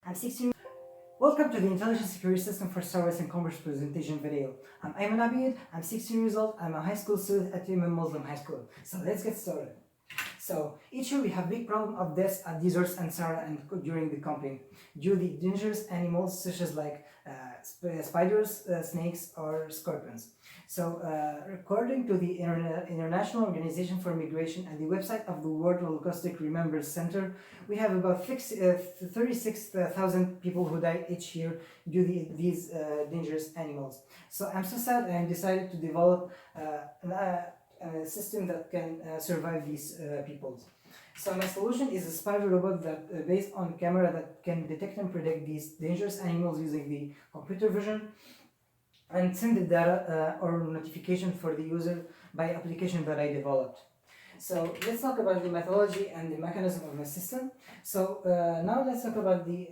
I'm 16. Welcome to the Intelligent Security System for Service and Commerce presentation video. I'm Ayman Abid, I'm 16 years old, I'm a high school student at Yemen Muslim High School. So let's get started. So each year we have big problem of deaths at deserts and Sahara and during the camping due to dangerous animals such as like spiders, snakes or scorpions. So according to the International Organization for Migration and the website of the World Holocaust Remembrance Center, we have about 36,000 people who die each year due to these dangerous animals. So I'm so sad and I decided to develop a system that can survive these people. So my solution is a spider robot that based on camera that can detect and predict these dangerous animals using the computer vision and send the data or notification for the user by application that I developed. So let's talk about the methodology and the mechanism of my system. So now let's talk about the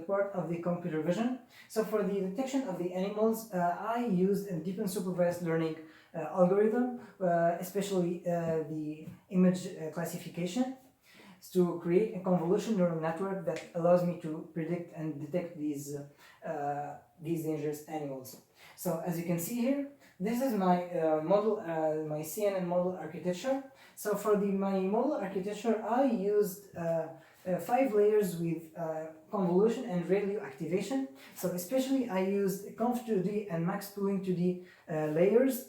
part of the computer vision. So for the detection of the animals, I used a deep and supervised learning algorithm, especially the image classification, to create a convolutional neural network that allows me to predict and detect these dangerous animals. So as you can see here, this is my model, my CNN model architecture. So for my model architecture, I used 5 layers with convolution and radio activation. So especially I used conv2d and max pooling 2d layers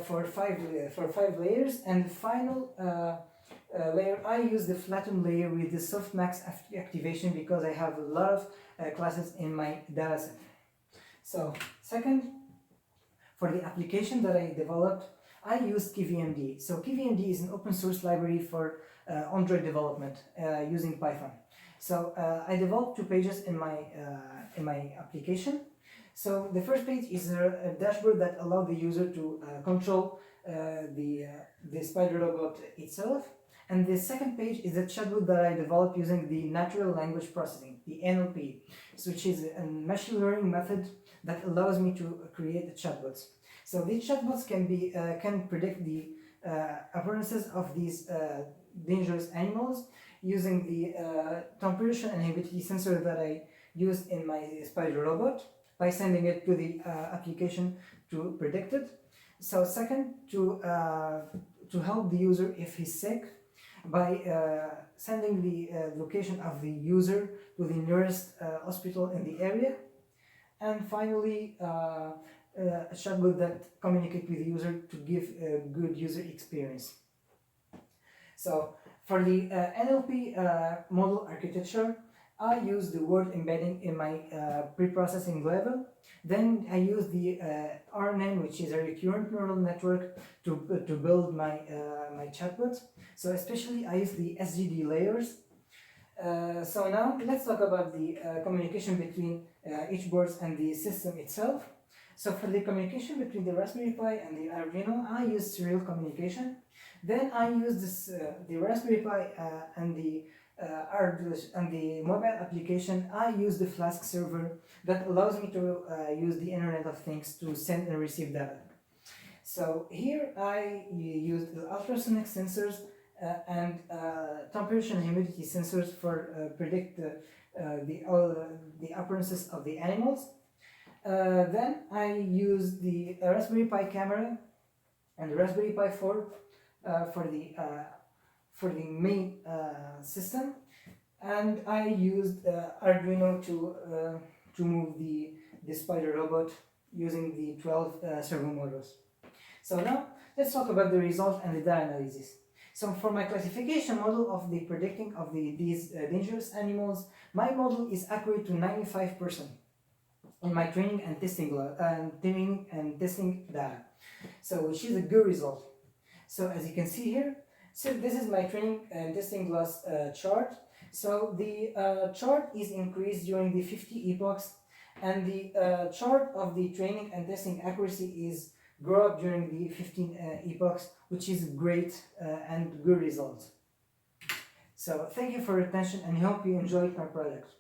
for five layers, and the final layer I use the flatten layer with the softmax activation because I have a lot of classes in my dataset. So second, for the application that I developed, I used KVMD. So KVMD is an open source library for Android development using Python. So I developed 2 pages in my application. So the first page is a dashboard that allows the user to control the spider robot itself. And the second page is a chatbot that I developed using the natural language processing, the NLP, which is a machine learning method that allows me to create the chatbots. So these chatbots can predict the appearances of these dangerous animals using the temperature and humidity sensor that I used in my spider robot by sending it to the application to predict it. So second, to help the user if he's sick by sending the location of the user to the nearest hospital in the area. And finally, a chatbot that communicates with the user to give a good user experience. So for the NLP model architecture, I use the word embedding in my pre-processing level. Then I use the RNN, which is a recurrent neural network, to build my my chatbot. So especially I use the SGD layers. So now let's talk about the communication between each board and the system itself. So for the communication between the Raspberry Pi and the Arduino, I use serial communication. Then I use this the Raspberry Pi and the mobile application. I use the Flask server that allows me to use the Internet of Things to send and receive data. So here I use the ultrasonic sensors and temperature and humidity sensors for predict the appearances of the animals. Then I use the Raspberry Pi camera and the Raspberry Pi 4 for the main system, and I used Arduino to move the spider robot using the 12 servo motors. So now let's talk about the result and the data analysis. So for my classification model of the predicting of these dangerous animals, my model is accurate to 95% in my training and testing data. So which is a good result. So as you can see here, so this is my training and testing glass chart. So the chart is increased during the 50 epochs, and the chart of the training and testing accuracy is grow up during the 15 epochs, which is great and good results. So thank you for your attention and I hope you enjoyed my project.